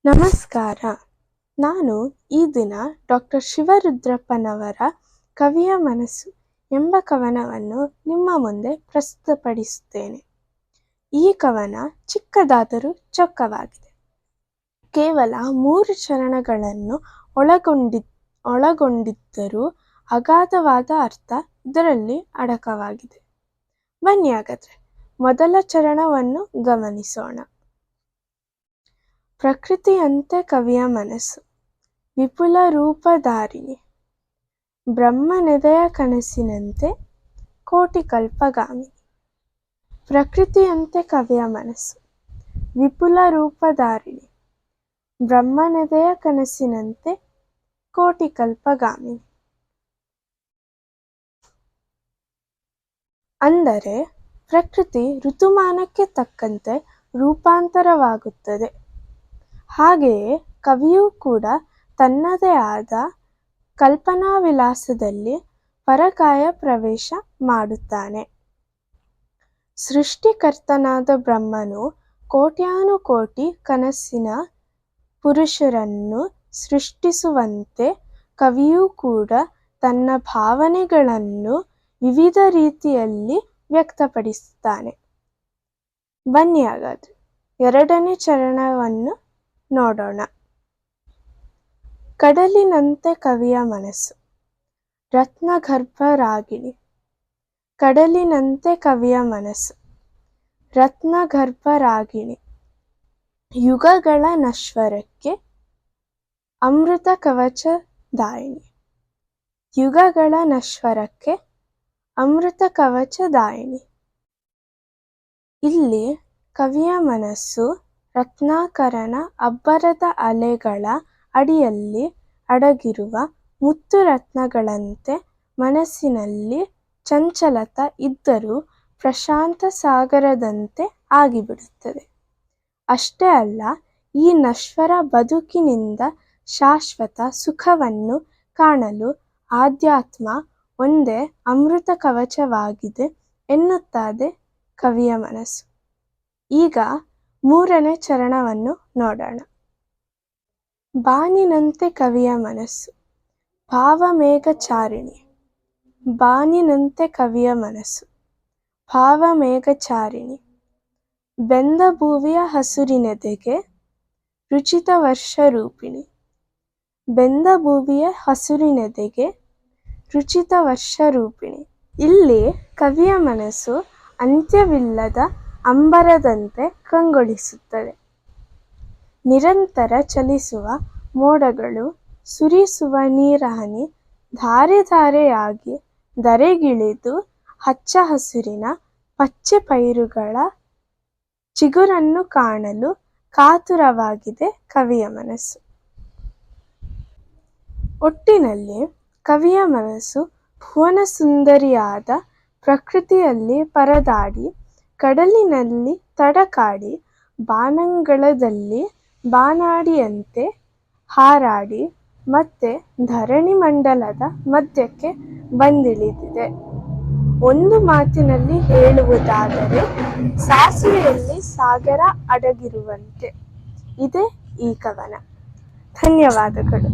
ನಮಸ್ಕಾರ. ನಾನು ಈ ದಿನ ಡಾಕ್ಟರ್ ಶಿವರುದ್ರಪ್ಪನವರ ಕವಿಯ ಮನಸ್ಸು ಎಂಬ ಕವನವನ್ನು ನಿಮ್ಮ ಮುಂದೆ ಪ್ರಸ್ತುತಪಡಿಸುತ್ತೇನೆ. ಈ ಕವನ ಚಿಕ್ಕದಾದರೂ ಚೊಕ್ಕವಾಗಿದೆ. ಕೇವಲ 3 ಚರಣಗಳನ್ನು ಒಳಗೊಂಡಿದ್ದರೂ ಅಗಾಧವಾದ ಅರ್ಥ ಇದರಲ್ಲಿ ಅಡಕವಾಗಿದೆ. ಬನ್ನಿ ಹಾಗಾದ್ರೆ ಮೊದಲ ಚರಣವನ್ನು ಗಮನಿಸೋಣ. ಪ್ರಕೃತಿಯಂತೆ ಕವಿಯ ಮನಸ್ಸು, ವಿಪುಲ ರೂಪಧಾರಿಣಿ, ಬ್ರಹ್ಮನೆದೆಯ ಕನಸಿನಂತೆ ಕೋಟಿ ಕಲ್ಪಗಾಮಿನಿ. ಪ್ರಕೃತಿಯಂತೆ ಕವಿಯ ಮನಸ್ಸು, ವಿಪುಲ ರೂಪಧಾರಿಣಿ, ಬ್ರಹ್ಮನೆದೆಯ ಕನಸಿನಂತೆ ಕೋಟಿ ಕಲ್ಪಗಾಮಿನಿ. ಅಂದರೆ ಪ್ರಕೃತಿ ಋತುಮಾನಕ್ಕೆ ತಕ್ಕಂತೆ ರೂಪಾಂತರವಾಗುತ್ತದೆ. ಹಾಗೆಯೇ ಕವಿಯೂ ಕೂಡ ತನ್ನದೇ ಆದ ಕಲ್ಪನಾ ವಿಲಾಸದಲ್ಲಿ ಪರಕಾಯ ಪ್ರವೇಶ ಮಾಡುತ್ತಾನೆ. ಸೃಷ್ಟಿಕರ್ತನಾದ ಬ್ರಹ್ಮನು ಕೋಟ್ಯಾನುಕೋಟಿ ಕನಸಿನ ಪುರುಷರನ್ನು ಸೃಷ್ಟಿಸುವಂತೆ ಕವಿಯೂ ಕೂಡ ತನ್ನ ಭಾವನೆಗಳನ್ನು ವಿವಿಧ ರೀತಿಯಲ್ಲಿ ವ್ಯಕ್ತಪಡಿಸುತ್ತಾನೆ. ಬನ್ನಿ ಹಾಗಾದ್ರೆ ಎರಡನೇ ಚರಣವನ್ನು ನೋಡೋಣ. ಕಡಲಿನಂತೆ ಕವಿಯ ಮನಸ್ಸು, ರತ್ನಗರ್ಭರಾಗಿಣಿ. ಕಡಲಿನಂತೆ ಕವಿಯ ಮನಸ್ಸು, ರತ್ನಗರ್ಭರಾಗಿಣಿ. ಯುಗಗಳ ನಶ್ವರಕ್ಕೆ ಅಮೃತ ಕವಚದಾಯಿನಿ. ಯುಗಗಳ ನಶ್ವರಕ್ಕೆ ಅಮೃತ ಕವಚದಾಯಿನಿ. ಇಲ್ಲಿ ಕವಿಯ ಮನಸ್ಸು ರತ್ನಾಕರನ ಅಬ್ಬರದ ಅಲೆಗಳ ಅಡಿಯಲ್ಲಿ ಅಡಗಿರುವ ಮುತ್ತು ರತ್ನಗಳಂತೆ ಮನಸ್ಸಿನಲ್ಲಿ ಚಂಚಲತೆ ಇದ್ದರೂ ಪ್ರಶಾಂತ ಸಾಗರದಂತೆ ಆಗಿಬಿಡುತ್ತದೆ. ಅಷ್ಟೇ ಅಲ್ಲ, ಈ ನಶ್ವರ ಬದುಕಿನಿಂದ ಶಾಶ್ವತ ಸುಖವನ್ನು ಕಾಣಲು ಆಧ್ಯಾತ್ಮ ಒಂದೇ ಅಮೃತ ಕವಚವಾಗಿದೆ ಎನ್ನುತ್ತದೆ ಕವಿಯ ಮನಸ್ಸು. ಈಗ 3ನೇ ಚರಣವನ್ನು ನೋಡೋಣ. ಬಾನಿನಂತೆ ಕವಿಯ ಮನಸ್ಸು, ಭಾವಮೇಘಚಾರಿಣಿ. ಬಾನಿನಂತೆ ಕವಿಯ ಮನಸ್ಸು, ಭಾವಮೇಘಚಾರಿಣಿ. ಬೆಂದ ಭುವಿಯ ಹಸುರಿನೆದೆಗೆ ರುಚಿತ ವರ್ಷರೂಪಿಣಿ. ಬೆಂದ ಭುವಿಯ ಹಸುರಿನೆದೆಗೆ ರುಚಿತ ವರ್ಷರೂಪಿಣಿ. ಇಲ್ಲಿ ಕವಿಯ ಮನಸ್ಸು ಅಂತ್ಯವಿಲ್ಲದ ಅಂಬರದಂತೆ ಕಂಗೊಳಿಸುತ್ತದೆ. ನಿರಂತರ ಚಲಿಸುವ ಮೋಡಗಳು ಸುರಿಸುವ ನೀರಹನಿ ಧಾರೆ ಧಾರೆಯಾಗಿ ಧರೆಗಿಳಿದು ಹಚ್ಚ ಹಸುರಿನ ಪಚ್ಚೆ ಪೈರುಗಳ ಚಿಗುರನ್ನು ಕಾಣಲು ಕಾತುರವಾಗಿದೆ ಕವಿಯ ಮನಸ್ಸು. ಒಟ್ಟಿನಲ್ಲಿ ಕವಿಯ ಮನಸ್ಸು ಭುವನ ಸುಂದರಿಯಾದ ಪ್ರಕೃತಿಯಲ್ಲಿ ಪರದಾಡಿ, ಕಡಲಿನಲ್ಲಿ ತಡಕಾಡಿ, ಬಾನಂಗಳದಲ್ಲಿ ಬಾನಾಡಿಯಂತೆ ಹಾರಾಡಿ ಮತ್ತೆ ಧರಣಿ ಮಂಡಲದ ಮಧ್ಯಕ್ಕೆ ಬಂದಿಳಿದಿದೆ. ಒಂದು ಮಾತಿನಲ್ಲಿ ಹೇಳುವುದಾದರೆ ಸಾಸಿವೆಯಲ್ಲಿ ಸಾಗರ ಅಡಗಿರುವಂತೆ ಇದೆ ಈ ಕವನ. ಧನ್ಯವಾದಗಳು.